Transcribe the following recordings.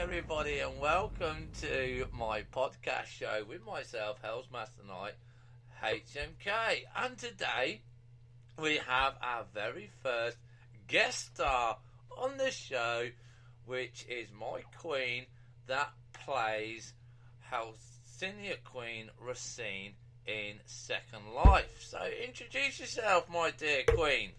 everybody, and welcome to my podcast show with myself, Hell's Master Knight, HMK. And today, we have our very first guest star on the show, which is my queen that plays Hellssina Queen Rascene in Second Life. So, introduce yourself, my dear queen.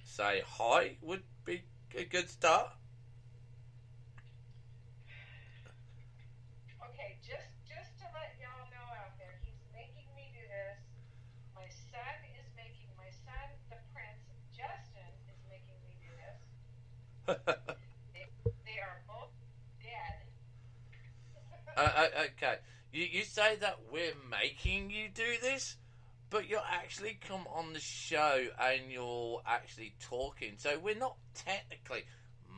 Say hi would be a good start. Okay, just to let y'all know out there, he's making me do this. My son, the prince, Justin, is making me do this. They are both dead. Okay, you say that we're making you do this, but you're actually come on the show and you're actually talking. So we're not technically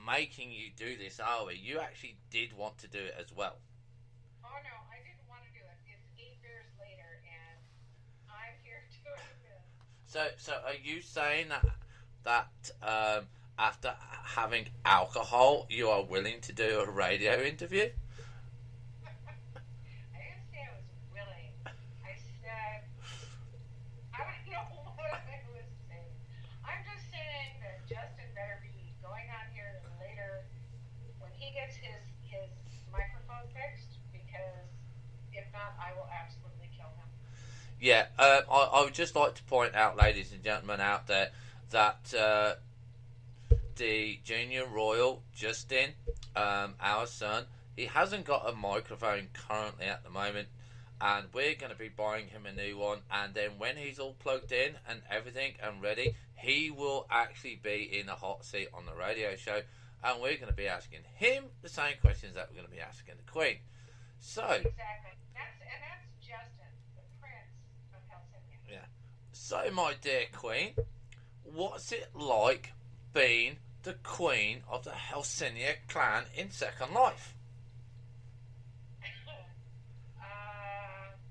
making you do this, are we? You actually did want to do it as well. Oh no, I didn't want to do it. It's 8 years later, and I'm here doing this. So are you saying that after having alcohol, you are willing to do a radio interview? His microphone fixed, because if not, I will absolutely kill him. Yeah, I would just like to point out, ladies and gentlemen out there, that the Junior Royal, Justin, our son, he hasn't got a microphone currently at the moment, and we're going to be buying him a new one, and then when he's all plugged in and everything and ready, he will actually be in the hot seat on the radio show. And we're going to be asking him the same questions that we're going to be asking the Queen. So exactly, that's Justin, the Prince of Hellssina. Yeah. So, my dear Queen, what's it like being the Queen of the Hellssina clan in Second Life?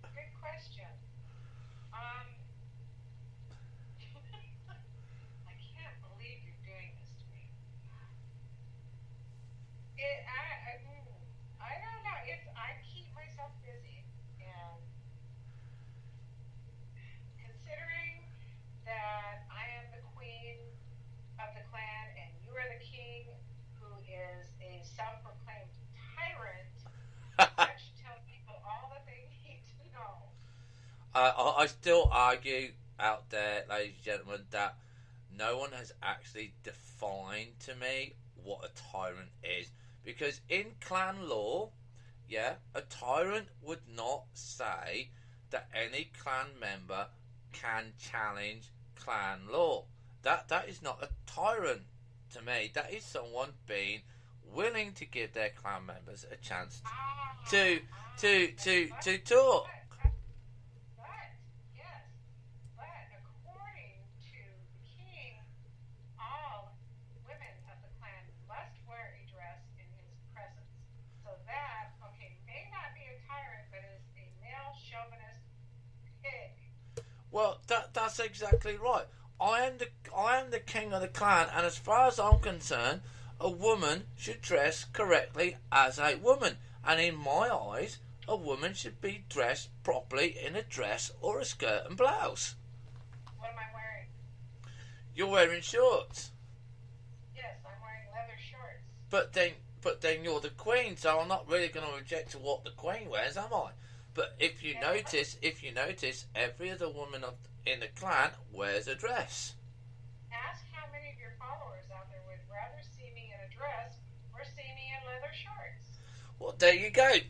Good question. I can't believe you're doing this to me. I don't know. I keep myself busy, and considering that I am the queen of the clan and you are the king, who is a self-proclaimed tyrant, that should tell people all that they need to know. I still argue out there, ladies and gentlemen, that no one has actually defined to me what a tyrant is. Because in clan law, a tyrant would not say that any clan member can challenge clan law. That is not a tyrant to me. That is someone being willing to give their clan members a chance to talk. Well, that's exactly right. I am the king of the clan, and as far as I'm concerned, a woman should dress correctly as a woman. And in my eyes, a woman should be dressed properly in a dress or a skirt and blouse. What am I wearing? You're wearing shorts. Yes, I'm wearing leather shorts. But then you're the queen, so I'm not really going to object to what the queen wears, am I? But if you notice, every other woman in the clan wears a dress. Ask how many of your followers out there would rather see me in a dress or see me in leather shorts. Well, there you go.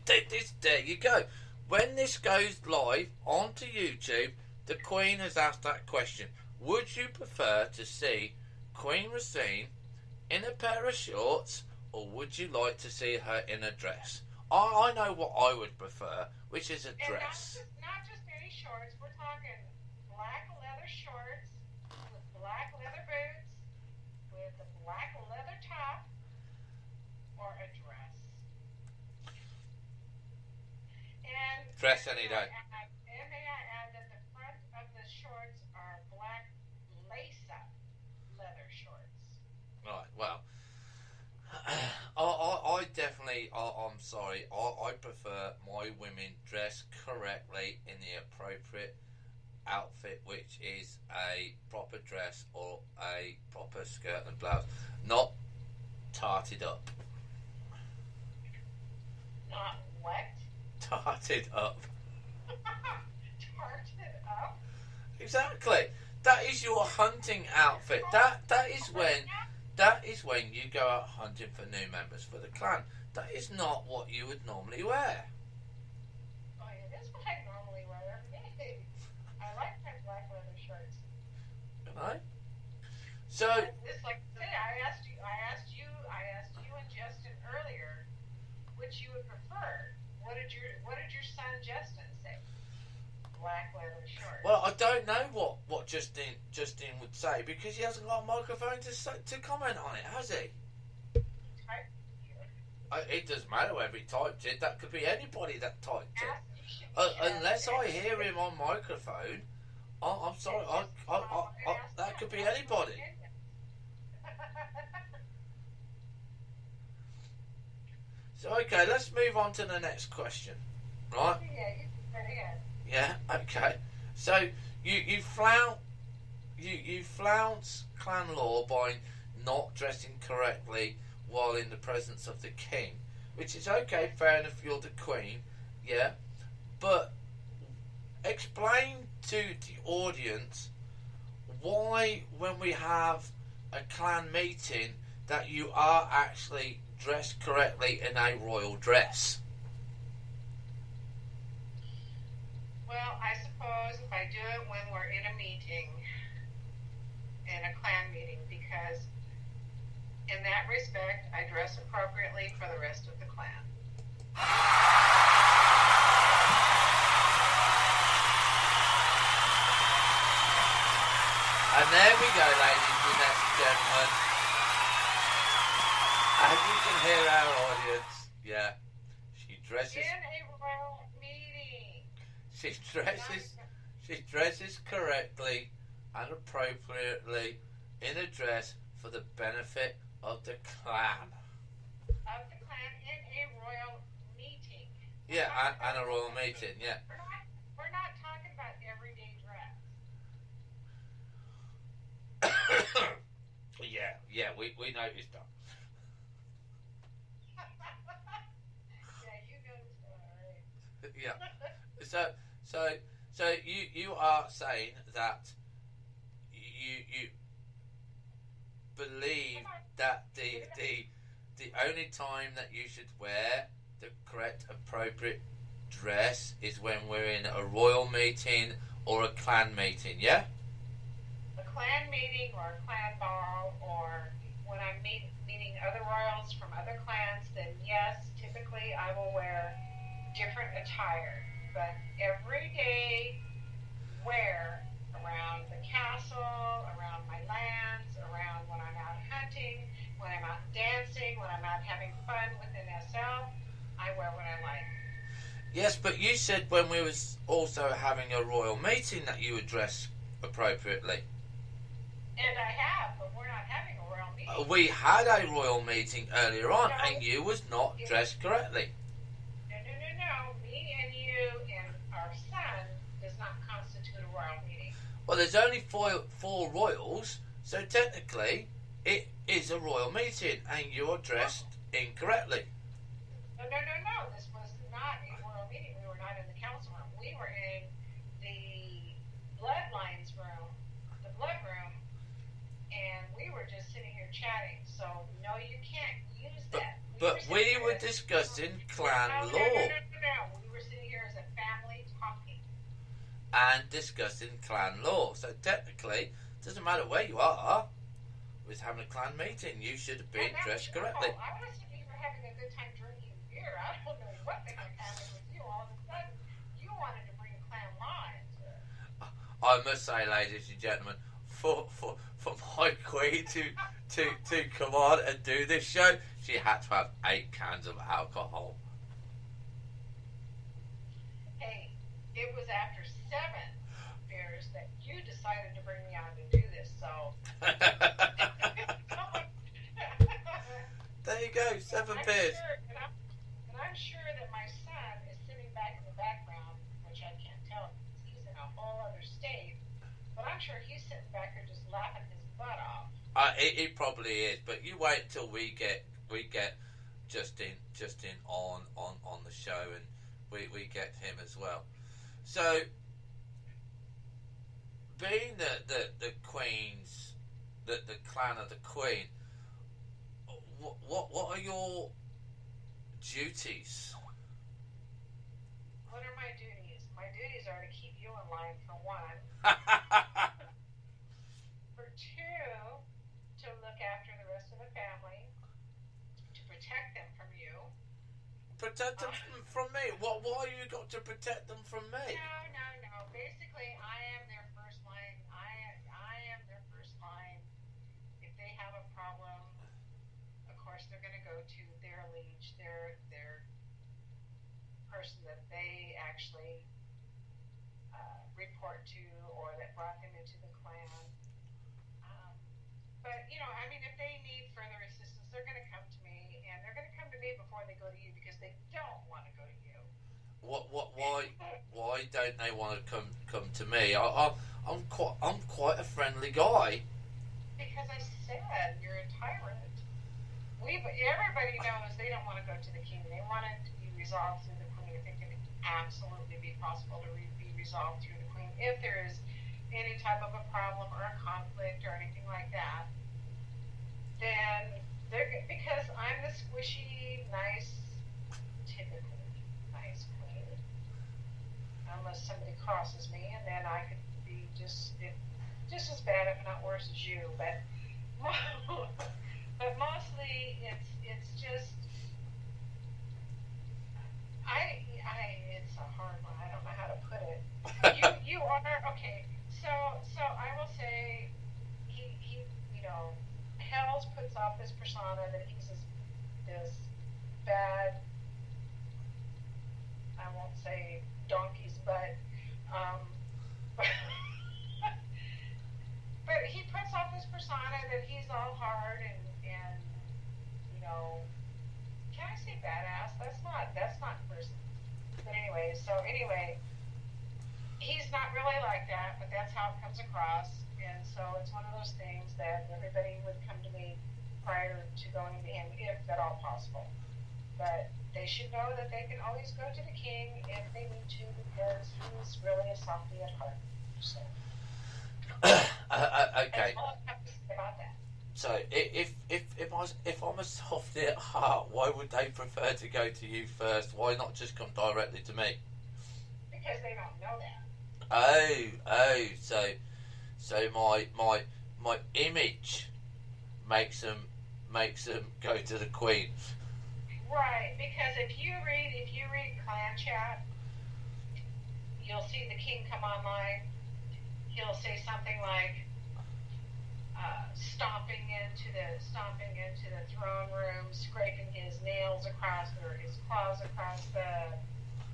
There you go. When this goes live onto YouTube, the Queen has asked that question. Would you prefer to see Queen Rascene in a pair of shorts, or would you like to see her in a dress? I know what I would prefer, which is a dress. And not just any shorts. We're talking black leather shorts with black leather boots, with a black leather top, or a dress. And Dress any day. And may I add that the front of the shorts are black lace-up. Right. Well, I definitely. I'm sorry. I prefer my women dressed correctly in the appropriate outfit, which is a proper dress or a proper skirt and blouse, not tarted up. Not what? Tarted up. Tarted up? Exactly. That is your hunting outfit. That is when you go out hunting for new members for the clan. That is not what you would normally wear. Oh, it is what I normally wear every day. I like my black leather shirts. You know. So It's like today. I asked you and Justin earlier, which you would prefer. What did your son Justin say? Black leather shorts. well, I don't know what Justin would say because he hasn't got a microphone to comment on it, has he? It doesn't matter whether he typed it. That could be anybody that typed it. Unless I hear him on microphone, I'm sorry. That could be anybody. So okay, let's move on to the next question, right? Yeah. Okay. So you flounce clan law by not dressing correctly while in the presence of the king, which is okay, fair enough. You're the queen, yeah. But explain to the audience why, when we have a clan meeting, that you are actually dressed correctly in a royal dress. Well, I suppose if I do it when we're in a meeting, in a clan meeting, because in that respect, I dress appropriately for the rest of the clan. And there we go, ladies and gentlemen. As you can hear our audience, yeah, she dresses. In a royal meeting. She dresses correctly and appropriately in a dress for the benefit of the clan. Of the clan in a royal meeting. Yeah, and a royal meeting, yeah. We're not talking about everyday dress. yeah, we noticed that. Yeah, you noticed that, right? Yeah. So you are saying that you believe that the only time that you should wear the correct appropriate dress is when we're in a royal meeting or a clan meeting, yeah? A clan meeting or a clan ball, or when I'm meeting other royals from other clans, then yes, typically I will wear different attire. But everyday wear around the castle, around my lands, around when I'm out hunting, when I'm out dancing, when I'm out having fun within SL, I wear what I like. Yes, but you said when we was also having a royal meeting that you would dress appropriately. And I have, but we're not having a royal meeting. We had a royal meeting earlier on, and you was not dressed correctly. No. Me and you and our son does not constitute a royal meeting. Well, there's only four royals, so technically it is a royal meeting, and you're dressed incorrectly. No. This was not a royal meeting. We were not in the council room. We were in the bloodlines room, the blood room, and we were just sitting here chatting. So, no, you can't use that. But we were discussing clan law. No. We were sitting here as a family talking. And discussing clan law. So technically, it doesn't matter where you are, with having a clan meeting, you should have been dressed correctly. I was sitting here having a good time drinking beer. I don't know what the heck happened with you. All of a sudden, you wanted to bring clan law into it. I must say, ladies and gentlemen, for my queen to come on and do this show, she had to have 8 cans of alcohol. Hey, it was after 7 beers that you decided to bring me on to do this, so there you go. 7 beers. I'm sure that my son is sitting back in the background, which I can't tell because he's in a whole other state. But I'm sure he's sitting back there just laughing his butt off. It probably is, but you wait until we get Justin on the show, and we get him as well. So, being the Queens, the clan of the Queen, what are your duties? What are my duties? My duties are to keep you in line, for one. For two, to look after the rest of the family, to protect them from you. Protect them from me? Why you got to protect them from me? No. Basically, I am their first line. I am their first line. If they have a problem, of course, they're going to go to their liege, their person that they actually report to, or that brought them into the clan. But I mean, if they need further assistance, they're going to come to me, and they're going to come to me before they go to you because they don't want to go to you. Why don't they want to come to me? I'm quite a friendly guy. Because I said you're a tyrant. Everybody knows they don't want to go to the king. They want it to be resolved through the queen. If it can absolutely be possible to be resolved through the queen, if there is any type of a problem or a conflict or anything like that, then because I'm the squishy, nice, typically nice queen, unless somebody crosses me, and then I could be just as bad, if not worse, as you. But mostly it's just it's a hard one. I don't know how to put it. You are okay. So I will say he Hells puts off this persona that he's this bad, I won't say donkey's butt, but he puts off this persona that he's all hard and can I say badass? That's not person. But anyway, he's not really like that, but that's how it comes across. And so it's one of those things that everybody would come to me prior to going to him, if at all possible. But they should know that they can always go to the king if they need to, because he's really a softy at heart. So. Okay. That's all I have to say about that. So if I'm a softy at heart, why would they prefer to go to you first? Why not just come directly to me? Because they don't know that. So my image makes them go to the queen. Right, because if you read clan chat, you'll see the king come online. He'll say something like stomping into the throne room, scraping his nails across or his claws across the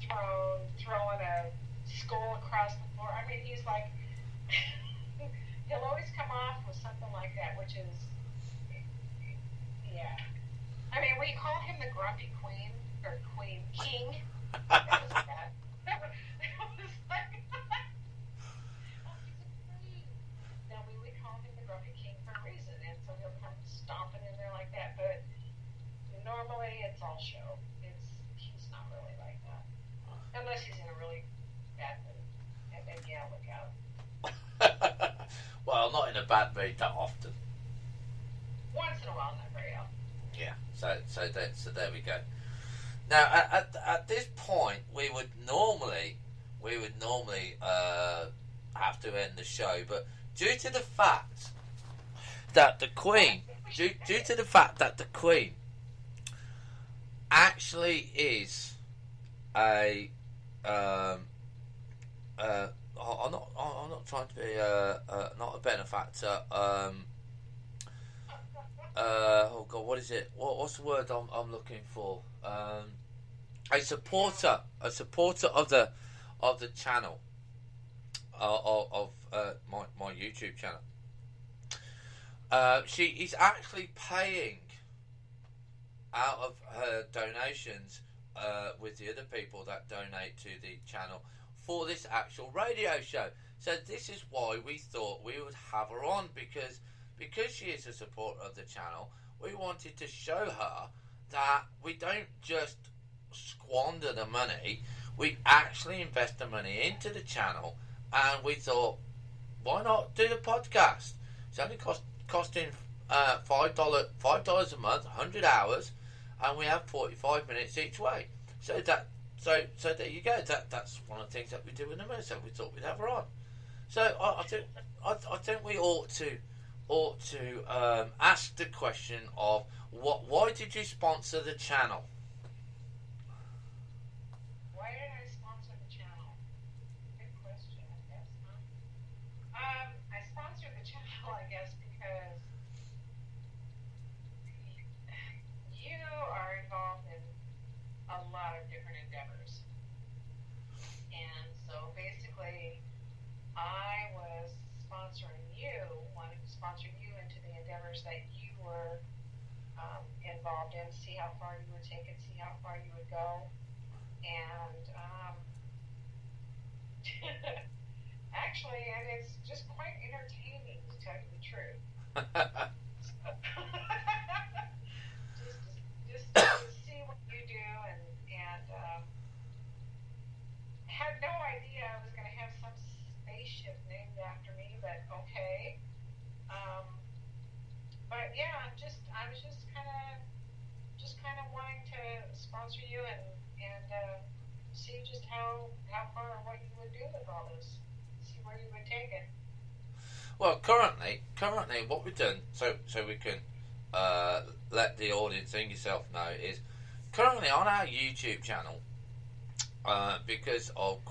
throne, throwing a skull across the floor. I mean, he's like he'll always come off with something like that, which is yeah. I mean, we call him the Grotty Queen or Queen King. That was bad. That was like, oh, he's a queen. No, we would call him the Grotty King for a reason, and so he'll come stomping in there like that. But normally, it's all show. He's not really like that, unless he's in a really bad mood, and then yeah, look out. Well, not in a bad mood that often. Once in a while, not very often. Yeah. So there we go. Now at this point we would normally have to end the show, but due to the fact that the Queen actually is a I'm not trying to be not a benefactor. Oh God, what is it? What's the word I'm looking for? A supporter of the channel of my YouTube channel. She is actually paying out of her donations with the other people that donate to the channel for this actual radio show. So this is why we thought we would have her on, because she is a supporter of the channel. We wanted to show her that we don't just squander the money, we actually invest the money into the channel, and we thought, why not do the podcast? It's only costing $5 a month, 100 hours, and we have 45 minutes each way. So there you go. That's one of the things that we do in the minute. So we thought we'd have her on. So I think we ought to ask the question of why did you sponsor the channel? Why did I sponsor the channel? Good question, I guess. I sponsored the channel, I guess, because you are involved in a lot of different endeavors. And so basically, I was wanted to sponsor you into the endeavors that you were involved in, see how far you would take it, see how far you would go. And actually, and it's just quite entertaining, to tell you the truth. just to see what you do, and had no idea I was going to have some spaceship named after me, but okay. But yeah, I was just kind of wanting to sponsor you and see just how far or what you would do with all this, see where you would take it. Well, currently, what we've done, so we can let the audience and yourself know, is currently on our YouTube channel, because of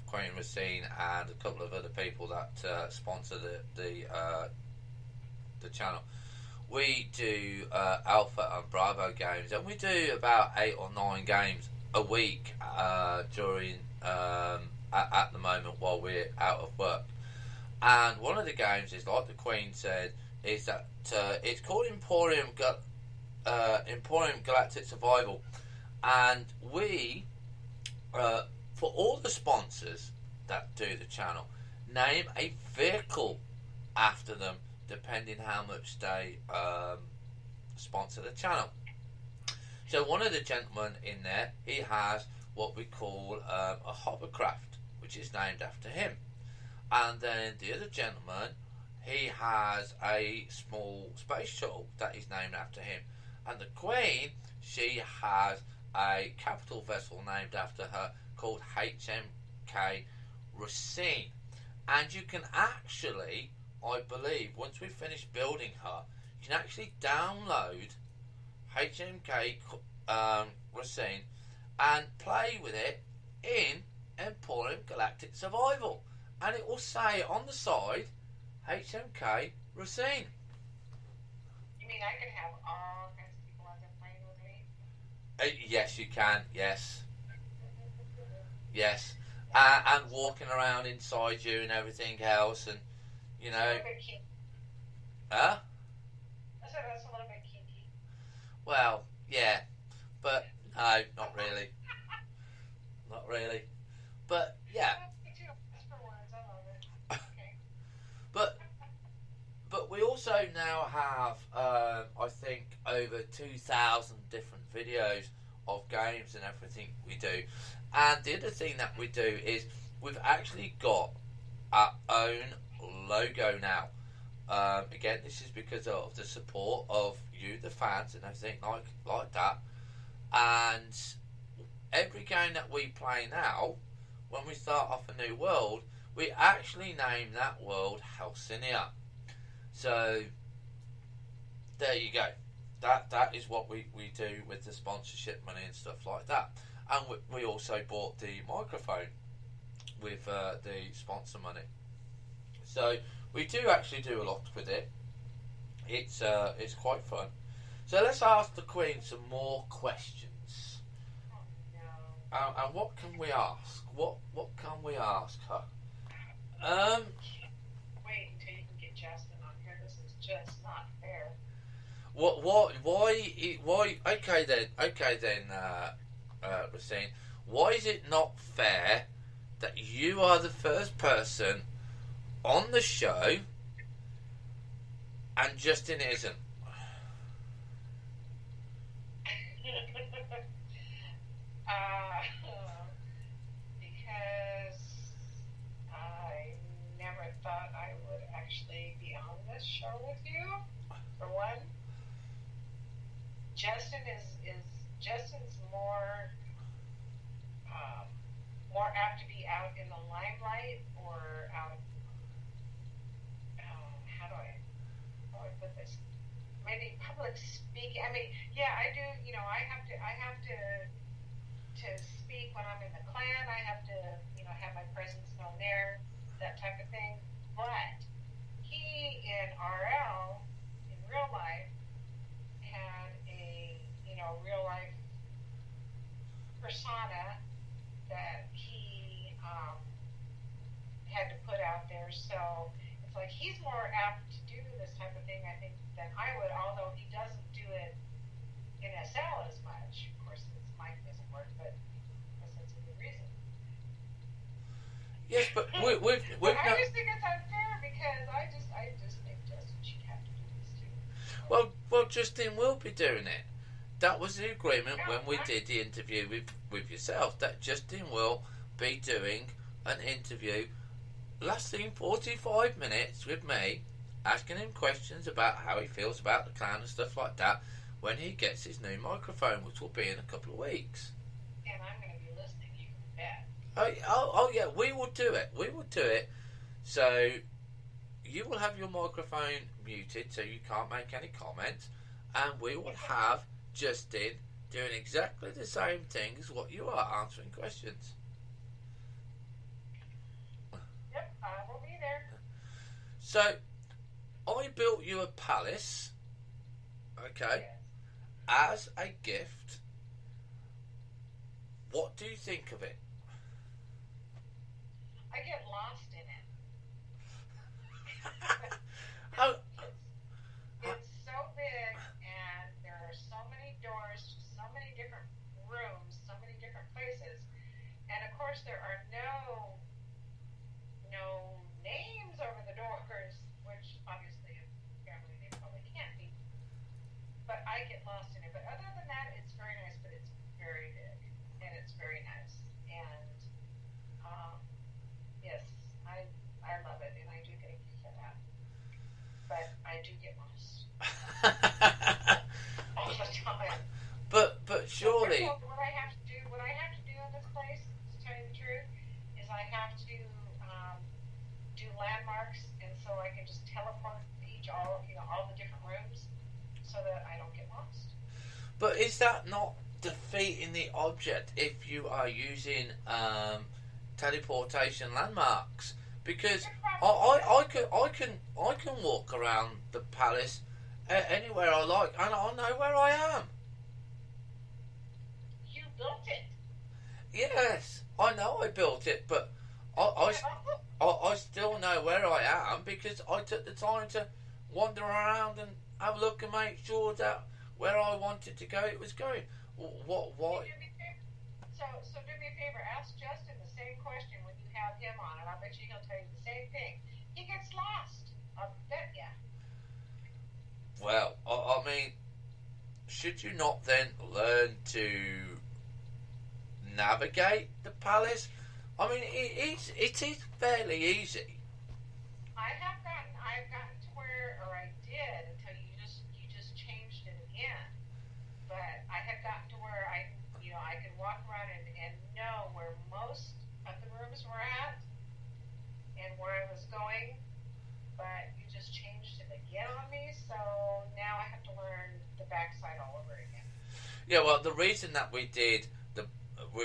Queen Rascene and a couple of other people that sponsor the channel, we do Alpha and Bravo games, and we do about 8 or 9 games a week during at the moment while we're out of work. And one of the games is, like the Queen said, is that it's called Emporium Galactic Survival, and we for all the sponsors that do the channel, name a vehicle after them depending how much they sponsor the channel. So one of the gentlemen in there, he has what we call a hovercraft, which is named after him. And then the other gentleman, he has a small space shuttle that is named after him. And the Queen, she has a capital vessel named after her called HMK Rascene. And you can actually, I believe, once we finish building her, you can actually download HMK Rascene and play with it in Emporium Galactic Survival. And it will say on the side, HMK Rascene. You mean I can have all kinds of people on there playing with me? Yes, you can. Yes. Yes. And walking around inside you and everything else, and you know. A little bit kinky. Huh? I said that's a little bit kinky. Well, yeah, but no, not really. Not really. But yeah. But we also now have, I think, over 2,000 different videos of games and everything we do. And the other thing that we do is we've actually got our own logo now. Again, this is because of the support of you, the fans, and everything like that. And every game that we play now, when we start off a new world, we actually name that world Hellssina. So there you go. That is what we do with the sponsorship money and stuff like that. And we also bought the microphone with the sponsor money. So we do actually do a lot with it. It's quite fun. So let's ask the Queen some more questions. Oh, no. And what can we ask? What can we ask her? Wait until you can get Justin on here. This is just not fair. Why? Okay then, Rascene. Why is it not fair that you are the first person on the show and Justin isn't? uh, because I never thought I would actually be on this show with you. For one, Justin's more apt to be out in the limelight or out. How do I put this? Maybe public speaking. I mean, yeah, I do. I have to speak when I'm in the clan. I have to have my presence known there, that type of thing. But he in RL, in real life, had a real life persona that he had to put out there. So it's like he's more apt to do this type of thing, I think, than I would. Although he doesn't do it in SL as much. Of course, his mic doesn't work, but that's a good reason. Yes, but we've I just think it's unfair because I just think Justin should have to do this too. Well, Justin will be doing it. That was the agreement when we did the interview with yourself, that Justin will be doing an interview lasting 45 minutes with me, asking him questions about how he feels about the clan and stuff like that when he gets his new microphone, which will be in a couple of weeks. And I'm going to be listening, you can bet. Oh yeah, we will do it. We will do it. So you will have your microphone muted so you can't make any comments, and we will have Justin doing exactly the same thing as what you are, answering questions. Yep, I will be there. So, I built you a palace, okay, as a gift. What do you think of it? I get lost in it. Oh, It's so big, and there are so many doors to so many different rooms, so many different places, and of course there are no names over the doors, which obviously apparently they probably can't be. But I get lost in it. But other than that, it's very nice. But it's very big, and it's very nice. And yes, I love it, and I do get a kick out of that. But I do get lost all the time. but surely. So what I have to do in this place, to tell you the truth, is I have to do landmarks, and so I can just teleport to all the different rooms, so that I don't get lost. But is that not defeating the object if you are using teleportation landmarks? Because I can walk around the palace anywhere I like, and I know where I am. You built it. Yes, I know I built it, but I still know where I am because I took the time to wander around and have a look and make sure that where I wanted to go, it was going. What? So do me a favor, ask Justin the same question when you have him on, and I bet you he'll tell you the same thing. He gets lost. I'll bet ya. Well, I mean, should you not then learn to navigate the palace? I mean, it is fairly easy. I've gotten to where, or I did until you just changed it again. But I have gotten to where I could walk around and know where most of the rooms were at and where I was going. But you just changed it again on me, so now I have to learn the backside all over again. Yeah, well, the reason that we did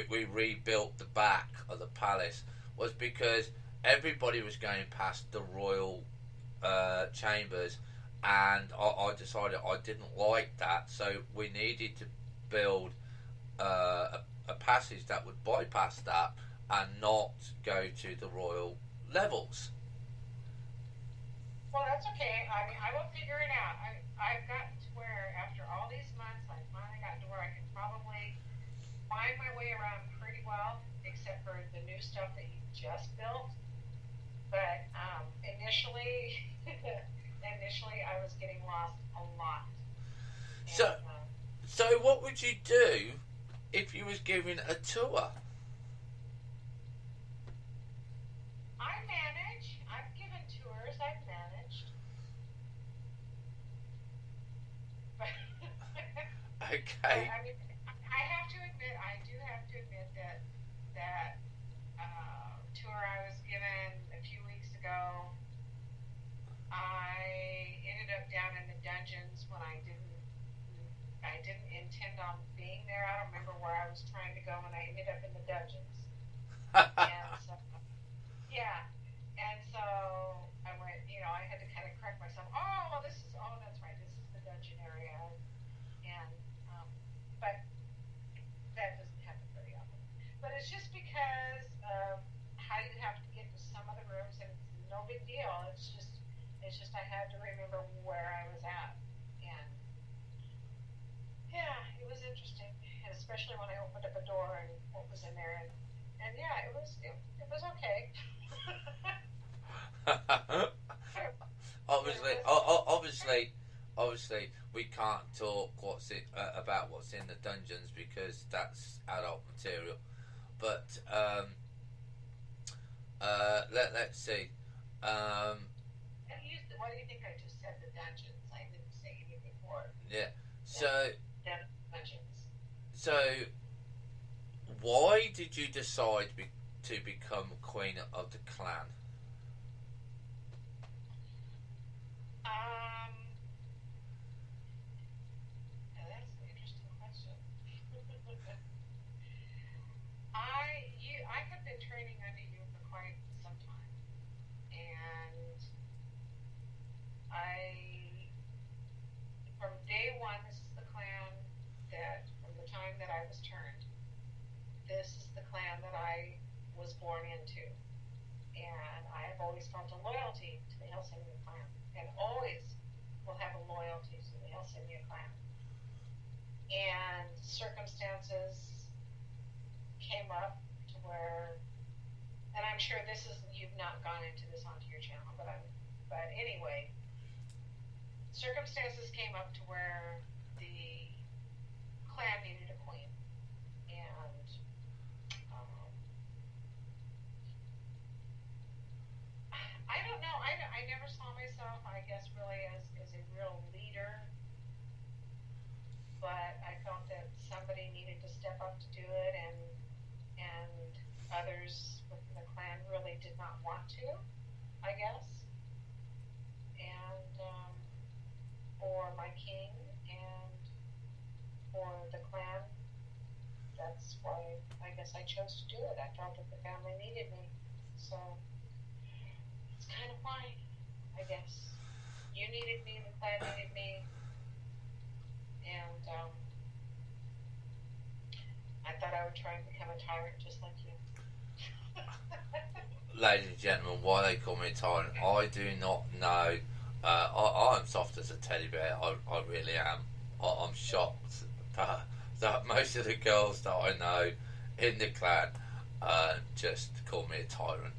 we rebuilt the back of the palace was because everybody was going past the royal chambers, and I decided I didn't like that, so we needed to build a passage that would bypass that and not go to the royal levels. Well, that's okay. I mean, I will figure it out. I've gotten to where, after all these months, I finally got to where I can probably find my way around pretty well, except for the new stuff that you just built. But initially, initially, I was getting lost a lot. So, And so what would you do if you was given a tour? I manage. I've given tours. I've managed. But, but Okay. I mean, I have to admit, I do have to admit that tour I was given a few weeks ago, I ended up down in the dungeons when I didn't intend on being there. I don't remember where I was trying to go when I ended up in the dungeons. And so, yeah. And so I went, I had to kind of correct myself. Oh, well, that's right. This is the dungeon area. And, but that doesn't happen very often. But it's just because of how you have to get to some of the rooms, and it's no big deal. It's just I had to remember where I was at. And yeah, it was interesting, and especially when I opened up a door and what was in there, and yeah, it was okay. obviously, It obviously, we can't talk about what's in the dungeons because that's adult material. But let's see. Um, what do you think I just said? The dungeons. I didn't say anything more. yeah. Than, So than dungeons. so why did you decide to become queen of the clan? Um, that's an interesting question. I have been training under you for quite some time, and I, from day one, this is the clan that, from the time that I was turned, this is the clan that I was born into, and I have always felt a loyalty to the Hellssina clan, and always will have a loyalty to the Hellssina clan. And circumstances came up to where, and I'm sure you've not gone into this onto your channel, but anyway, circumstances came up to where the clan needed a queen, and I don't know. I never saw myself, I guess, really as a real leader, but I felt that somebody needed to step up to do it, and others within the clan really did not want to, I guess. And for my king and for the clan, that's why I guess I chose to do it. I felt that the family needed me, so it's kind of why, I guess. You needed me, the clan needed me, and I thought I would try and become a tyrant just like you. Ladies and gentlemen, why they call me a tyrant, I do not know. I'm soft as a teddy bear. I really am. I'm shocked that most of the girls that I know in the clan just call me a tyrant.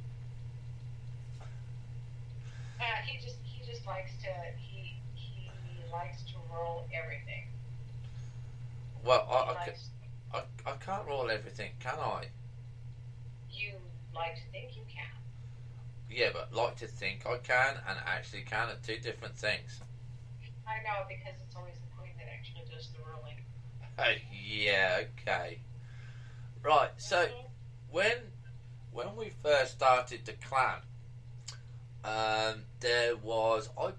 He just likes to he likes to roll everything. Well, I can't roll everything, can I? You like to think you can. Yeah, but like to think I can and actually can are two different things. I know, because it's always the queen that actually does the rolling. Yeah, okay. Right, so when we first started the clan, there was, I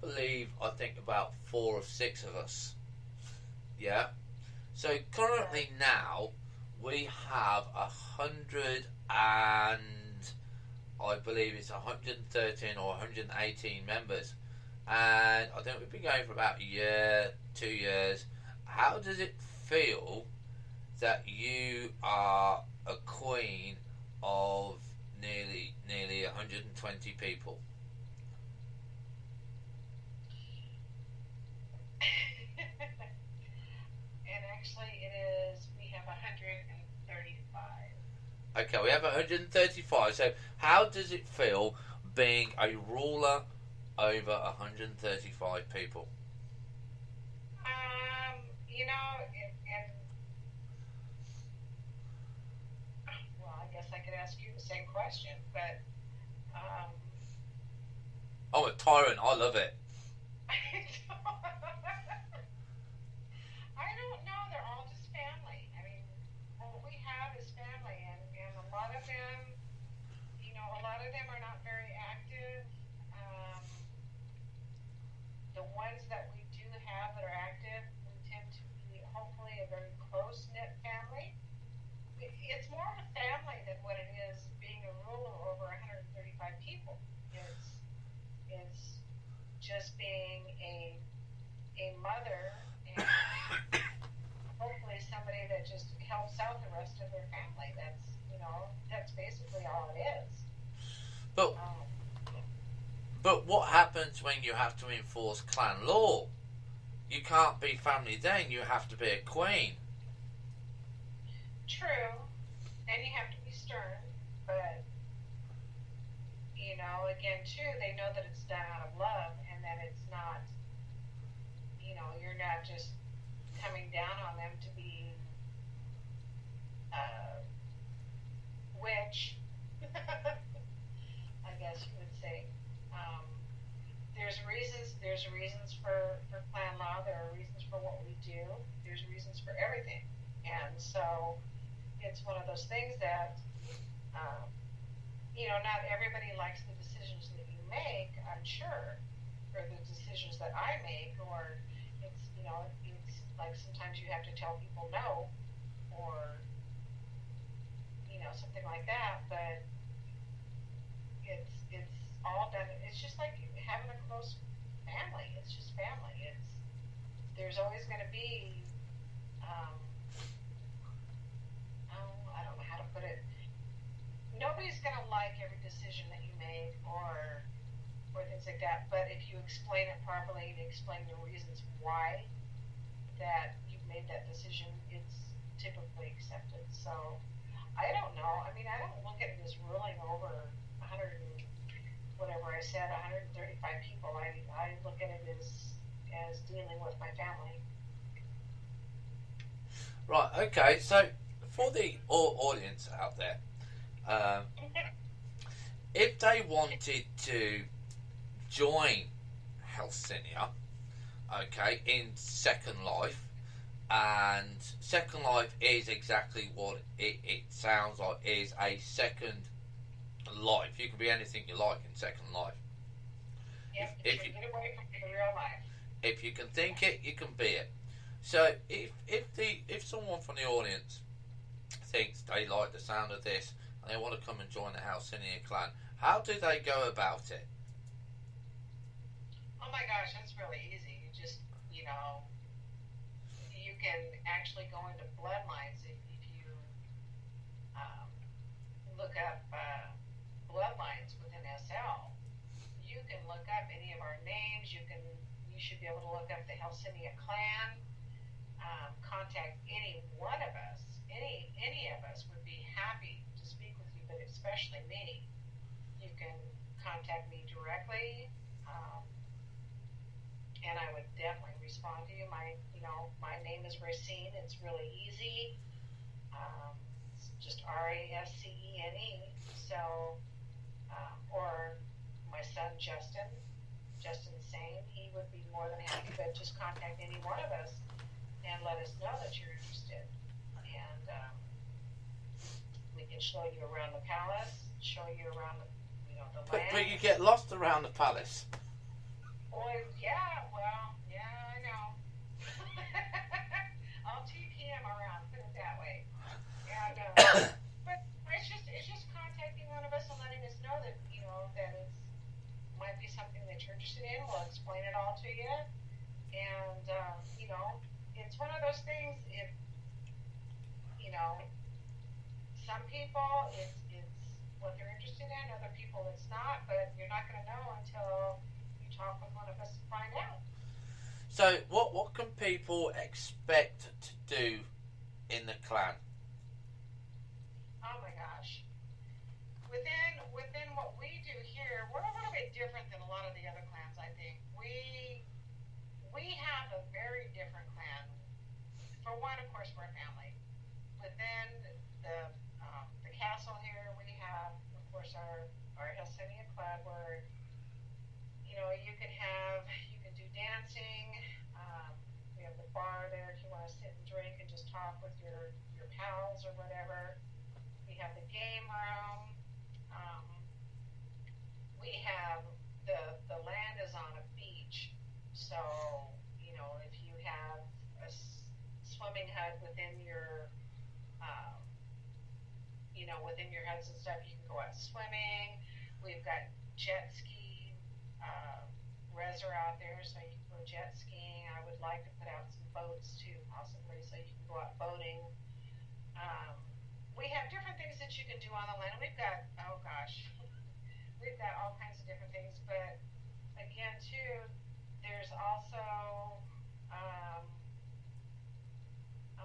think about 4 or 6 of us. Yeah. So currently now we have 100 and I believe it's 113 or 118 members, and I think we've been going for about a year, 2 years. How does it feel that you are a queen of nearly 120 people? Okay, we have 135. So, how does it feel being a ruler over 135 people? You know, and well, I guess I could ask you the same question, but um, I'm a tyrant. I love it. I don't know. They're all just family. I mean, what we have is family, and a lot of them, a lot of them are not very active. Um, the ones that we do have that are active, we tend to be hopefully a very close knit family. It's more of a family than what it is being a ruler over 135 people. It's just being a mother and hopefully somebody that just helps out the rest of their family. That's basically all it is. But but what happens when you have to enforce clan law? You can't be family then. You have to be a queen. True, and you have to be stern, but again, too, they know that it's done out of love and that it's not, you're not just coming down on them to be witch, I guess you would say. Um, there's reasons. There's reasons for clan law. There are reasons for what we do. There's reasons for everything, and so it's one of those things that um, not everybody likes the decisions that you make. I'm sure, or the decisions that I make, or it's like sometimes you have to tell people no, or something like that. But it's all done. It's just like having a close family. It's just family. There's always going to be. Um, I don't know how to put it. Nobody's going to like every decision that you make or things like that. But if you explain it properly and explain the reasons why that you've made that decision, it's typically accepted. So I don't know. I mean, I don't look at it as ruling over 100 and whatever I said, 135 people. I look at it as dealing with my family. Right. Okay. So for the audience out there, if they wanted to join Hellssina, okay, in Second Life, and Second Life is exactly what it sounds like, is a second life. You can be anything you like in Second Life. Yep, if you get away from the real life. If you can think it, you can be it. So if someone from the audience thinks they like the sound of this and they want to come and join the Hellssina clan, how do they go about it? Oh my gosh, that's really easy. You just, you can actually go into bloodlines if you look up bloodlines within SL. You can look up any of our names. You should be able to look up the Hellssina clan. Contact any one of us. Any of us would be happy to speak with you, but especially me. You can contact me directly, and I would definitely respond to you. My name is Rascene. It's really easy. It's just Rascene. So, or my son Justin Sane, he would be more than happy. But just contact any one of us and let us know that you're interested, and we can show you around the palace, show you around the land. But you get lost around the palace. Boy, yeah, well, yeah, I know. I'll TP him around, put it that way. And but it's just contacting one of us and letting us know that that it might be something that you're interested in. We'll explain it all to you, and it's one of those things. If some people it's what they're interested in, other people it's not. But you're not going to know until you talk with one of us and find out. So what can people expect to do in the clan? Oh my gosh. Within what we do here, we're a little bit different than a lot of the other clans. I think we have a very different clan. For one, of course, we're a family. Within the the castle here, we have, of course, our Hellssina clan, where you can do dancing. We have the bar there if you want to sit and drink and just talk with your pals or whatever. We have the game room. Um, we have the land is on a beach, so if you have a swimming hut within your um, within your huts and stuff, you can go out swimming. We've got jet ski uh, reser out there, so you can go jet skiing. I would like to put out some boats too, possibly, so you can go out boating. Um, we have different things that you can do on the land. We've got, oh gosh, we've got all kinds of different things. But again, too, there's also, um,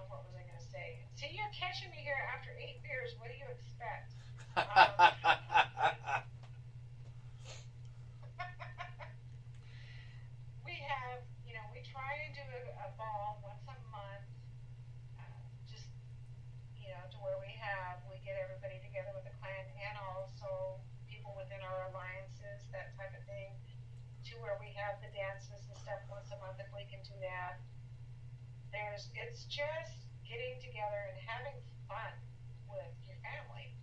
what was I going to say? See, you're catching me here after 8 beers. What do you expect? We have, we try and do a ball once a month, just to where we get everybody together with the clan and also people within our alliances, that type of thing, to where we have the dances and stuff once a month if we can do that. It's just getting together and having fun with your family.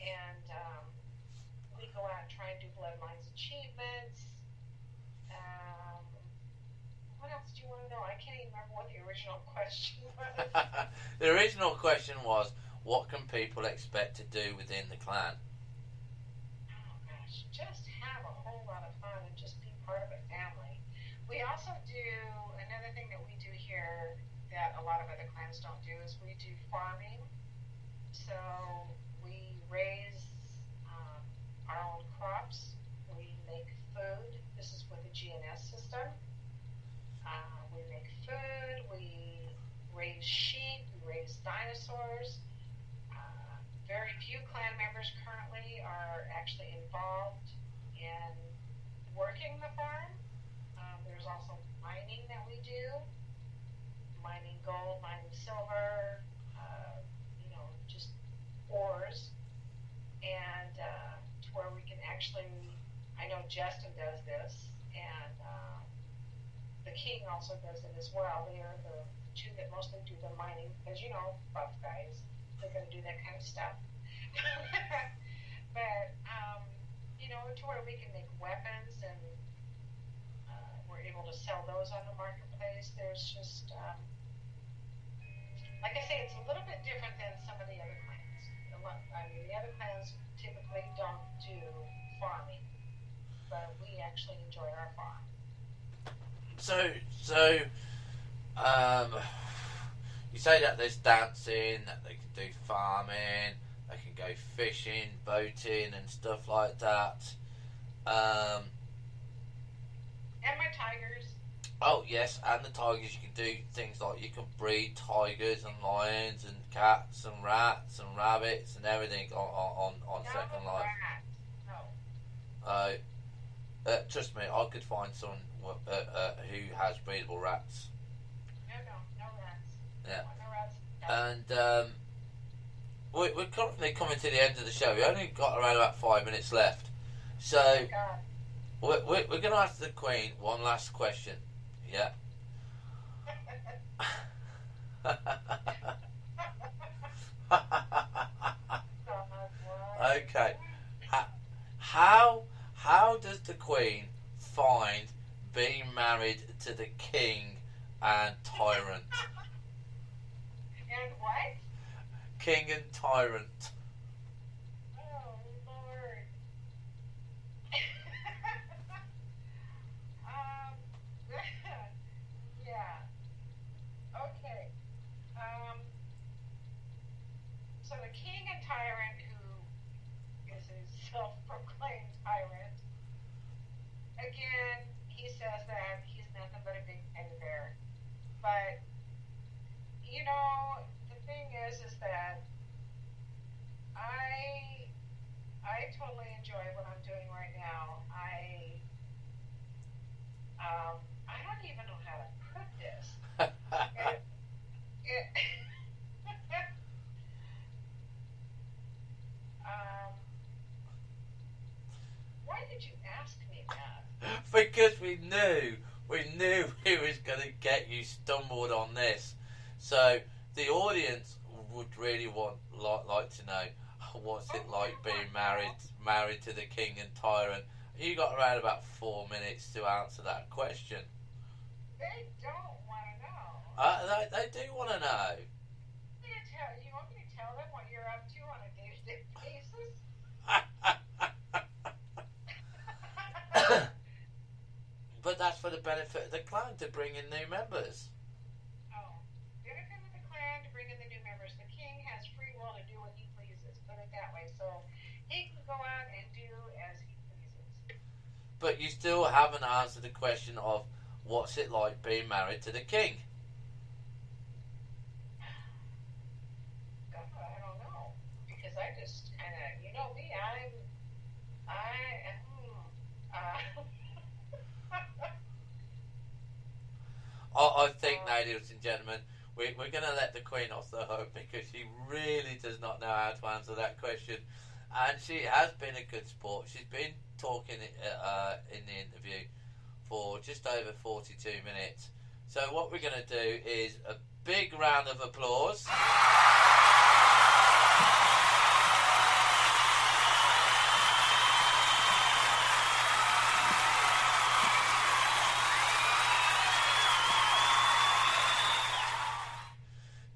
And we go out and try and do bloodlines achievements. Um, what else do you want to know? I can't even remember what the original question was. The original question was, what can people expect to do within the clan? Oh gosh, just have a whole lot of fun and just be part of a family. We also do another thing that we do here that a lot of other clans don't do is we do farming. So we raise our own crops. We make food. This is with the GNS system. We make food. We raise sheep. We raise dinosaurs. Very few clan members currently are actually involved in working the farm. There's also mining that we do, mining gold, mining silver, just ores, and to where we can actually, I know Justin does this, and the king also does it as well. They are the two that mostly do the mining, because buff guys, they're going to do that kind of stuff. But to where we can make weapons, and we're able to sell those on the marketplace. There's just, like I say, it's a little bit different than some of the other clans. The other clans typically don't do farming, but we actually enjoy our farm. So, you say that there's dancing, that they can do farming, they can go fishing, boating, and stuff like that. And my tigers. Oh yes, and the tigers. You can do things like you can breed tigers and lions and cats and rats and rabbits and everything on Second Life. No. Trust me, I could find someone who has breedable rats. No rats. Yeah. No rats. And we're currently coming to the end of the show. We only got around about 5 minutes left. So we're going to ask the Queen one last question. Yeah. Okay. How does the Queen find being married to the King and Tyrant? And what? King and Tyrant. Oh, Lord. Yeah. Okay. So the king and tyrant, who is a self-proclaimed tyrant, again, he says that he's nothing but a big teddy bear. But, the thing is that totally enjoy what I'm doing right now. I don't even know how to put this. It, um, why did you ask me that? Because we knew we was going to get you stumbled on this. So the audience would really like to know what's it like being married to the king and tyrant. You got around about 4 minutes to answer that question. They don't want to know. They do want to know. You want me to tell them what you're up to on a day-to-day basis? But that's for the benefit of the clan, to bring in new members. Oh, benefit of the clan to bring in the new members. The king has free will to do what he pleases. Put it that way. So he can go out and do as he pleases. But you still haven't answered the question of what's it like being married to the king. God, I don't know, because I just kind of, you know me, I I think, ladies and gentlemen, we're going to let the Queen off the hook because she really does not know how to answer that question. And she has been a good sport. She's been talking in the interview for just over 42 minutes. So what we're going to do is a big round of applause.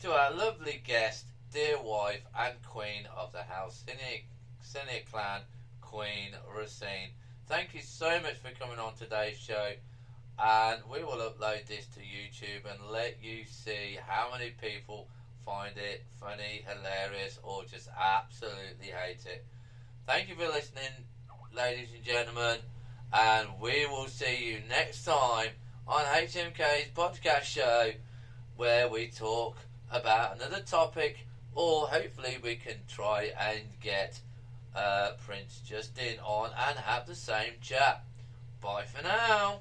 To our lovely guest, dear wife and queen of the Hellssina clan, Queen Rascene. Thank you so much for coming on today's show, and we will upload this to YouTube and let you see how many people find it funny, hilarious, or just absolutely hate it. Thank you for listening, ladies and gentlemen, and we will see you next time on HMK's podcast show, where we talk about another topic, or hopefully we can try and get Prince Justin on and have the same chat. Bye for now.